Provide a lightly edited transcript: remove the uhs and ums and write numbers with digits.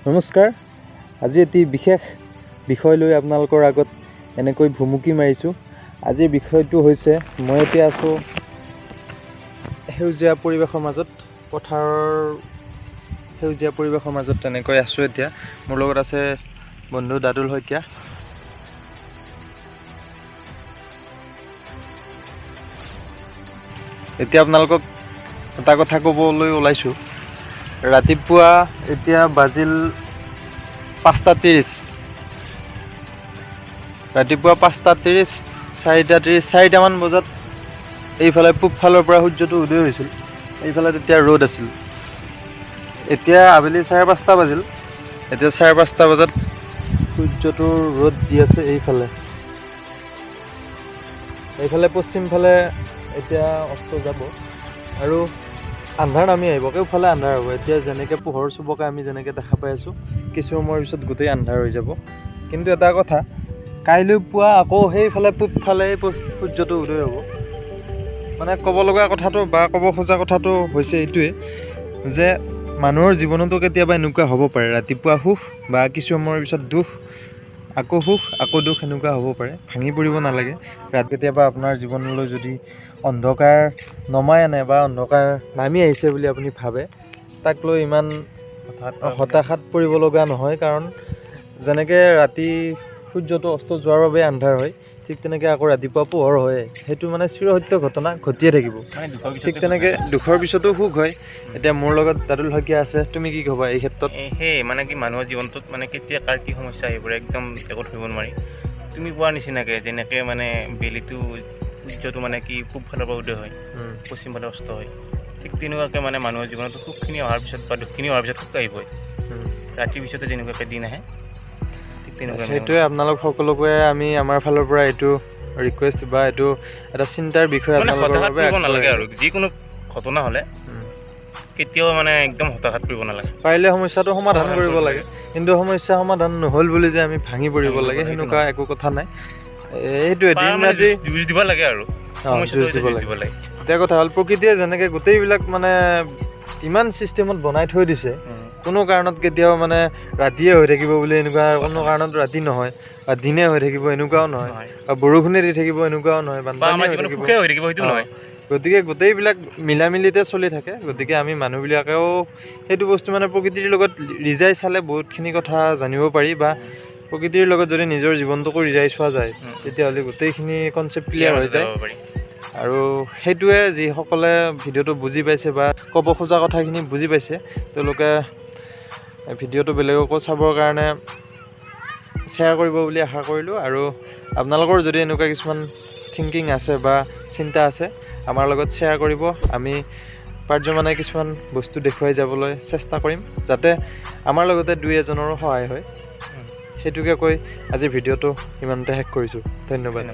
নমস্কাৰ। আজি এটি বিশেষ বিষয় লৈ আপোনালোকৰ আগত এনেকৈ ভুমুকি মাৰিছোঁ। আজিৰ বিষয়টো হৈছে মই এতিয়া আছোঁ সেউজীয়া পৰিৱেশৰ মাজত, পথাৰৰ সেউজীয়া পৰিৱেশৰ মাজত তেনেকৈ আছোঁ এতিয়া। মোৰ লগত আছে বন্ধু দাদুল শইকীয়া। এতিয়া আপোনালোকক এটা কথা ক'বলৈ ওলাইছোঁ। ৰাতিপুৱা এতিয়া বাজিল 5:30। ৰাতিপুৱা 5:30, 4:30, 4টামান বজাত এইফালে পূব ফালৰ পৰা সূৰ্যটো উদয় হৈছিল। এইফালে তেতিয়া ৰ'দ আছিল। এতিয়া আবেলি 5:30 বাজিল। এতিয়া 5:30 বজাত সূৰ্যটোৰ ৰ'দ দি আছে এইফালে। এইফালে পশ্চিম ফালে এতিয়া অস্ত যাব আৰু আন্ধাৰ নামি আহিব। কেওফালে আন্ধাৰ হ'ব। এতিয়া যেনেকৈ পোহৰ চুবকে আমি যেনেকৈ দেখা পাই আছোঁ, কিছু সময়ৰ পিছত গোটেই আন্ধাৰ হৈ যাব। কিন্তু এটা কথা, কাইলৈ পুৱা আকৌ সেইফালে পূব ফালে সূৰ্যটো উদয় হ'ব। মানে ক'ব লগা কথাটো বা ক'ব খোজা কথাটো হৈছে এইটোৱে যে মানুহৰ জীৱনতো কেতিয়াবা এনেকুৱা হ'ব পাৰে, ৰাতিপুৱা সুখ বা কিছু সময়ৰ পিছত দুখ, আকৌ সুখ আকৌ দুখ, এনেকুৱা হ'ব পাৰে। ভাঙি পৰিব নালাগে। কেতিয়াবা আপোনাৰ জীৱনলৈ যদি অন্ধকাৰ নমাই আনে বা অন্ধকাৰ নামি আহিছে বুলি আপুনি ভাবে, তাক লৈ ইমান হতাশাত পৰিব লগা নহয়। কাৰণ যেনেকৈ ৰাতি সূৰ্যটো অস্ত যোৱাৰ বাবে আন্ধাৰ হয়, ঠিক তেনেকৈ আকৌ ৰাতিপুৱা পোহৰ হয়। সেইটো মানে চিৰসত্য ঘটনা ঘটিয়ে থাকিব। ঠিক তেনেকৈ দুখৰ পিছতো সুখ হয়। এতিয়া মোৰ লগত দাদুল শইকীয়া আছে। তুমি কি ক'বা এই ক্ষেত্ৰত? সেই মানে কি মানুহৰ জীৱনটোত মানে কেতিয়া কাৰ কি সমস্যা আহি পৰে একদম একো ধৰিব নোৱাৰি। তুমি কোৱাৰ নিচিনাকৈ যেনেকৈ মানে বেলিটো সূৰ্যটো মানে কি পূব ফালৰ পৰা উদয় হয়, পশ্চিম ফালে অস্ত হয়, ঠিক তেনেকুৱাকৈ মানে মানুহৰ জীৱনতো সুখখিনি অহাৰ পিছত বা দুখখিনি অহাৰ পিছত সুখ আহিবই। ৰাতিৰ পিছতে যেনেকুৱাকৈ দিন আহে, ঠিক তেনেকুৱা। সেইটোৱে আপোনালোক সকলোকে আমি আমাৰ ফালৰ পৰা এইটো ৰিকুৱেষ্ট বা এইটো এটা চিন্তাৰ বিষয় মানে আপোনালোকৰ হতাশাত বাবে পৰিব নালাগে আৰু যিকোনো ঘটনা হ'লে কেতিয়াও মানে একদম হতাশাত পৰিব নালাগে। পাৰিলে সমস্যাটো সমাধান কৰিব লাগে, কিন্তু সমস্যা সমাধান নহ'ল বুলি যে আমি ভাঙি পৰিব লাগে সেনেকুৱা একো কথা নাই। এইটোৱে দিন ৰাতি যুঁজ দিব লাগে আৰু যুঁজ দিব লাগে। এতিয়া কথা হ'ল, প্ৰকৃতিয়ে যেনেকৈ গোটেইবিলাক মানে ইমান ছিষ্টেমত বনাই থৈ দিছে, কোনো কাৰণত কেতিয়াও মানে ৰাতিয়ে হৈ থাকিব বুলি এনেকুৱা কোনো কাৰণত ৰাতি নহয়, বা দিনে হৈ থাকিব এনেকুৱাও নহয়, বা বৰষুণে দি থাকিব এনেকুৱাও নহয়, বানপানীয়ে হৈ থাকিব সেইটো নহয়। গতিকে গোটেইবিলাক মিলামিলিতে চলি থাকে। গতিকে আমি মানুহবিলাকেও সেইটো বস্তু মানে প্ৰকৃতিৰ লগত ৰিজাই চালে বহুতখিনি কথা জানিব পাৰি, বা প্ৰকৃতিৰ লগত যদি নিজৰ জীৱনটোকো ৰিজাই চোৱা যায়, তেতিয়াহ'লে গোটেইখিনি কনচেপ্ট ক্লিয়াৰ হৈ যায়। আৰু সেইটোৱে যিসকলে ভিডিঅ'টো বুজি পাইছে বা ক'ব খোজা কথাখিনি বুজি পাইছে, তেওঁলোকে ভিডিঅ'টো বেলেগকো চাবৰ কাৰণে শ্বেয়াৰ কৰিব বুলি আশা কৰিলোঁ। আৰু আপোনালোকৰ যদি এনেকুৱা কিছুমান থিংকিং আছে বা চিন্তা আছে, আমাৰ লগত শ্বেয়াৰ কৰিব। আমি পাৰ্যমানে কিছুমান বস্তু দেখুৱাই যাবলৈ চেষ্টা কৰিম, যাতে আমাৰ লগতে দুই এজনৰো সহায় হয়। সেইটোকে কৈ আজি ভিডিঅ'টো ইমানতে শেষ কৰিছোঁ। ধন্যবাদ।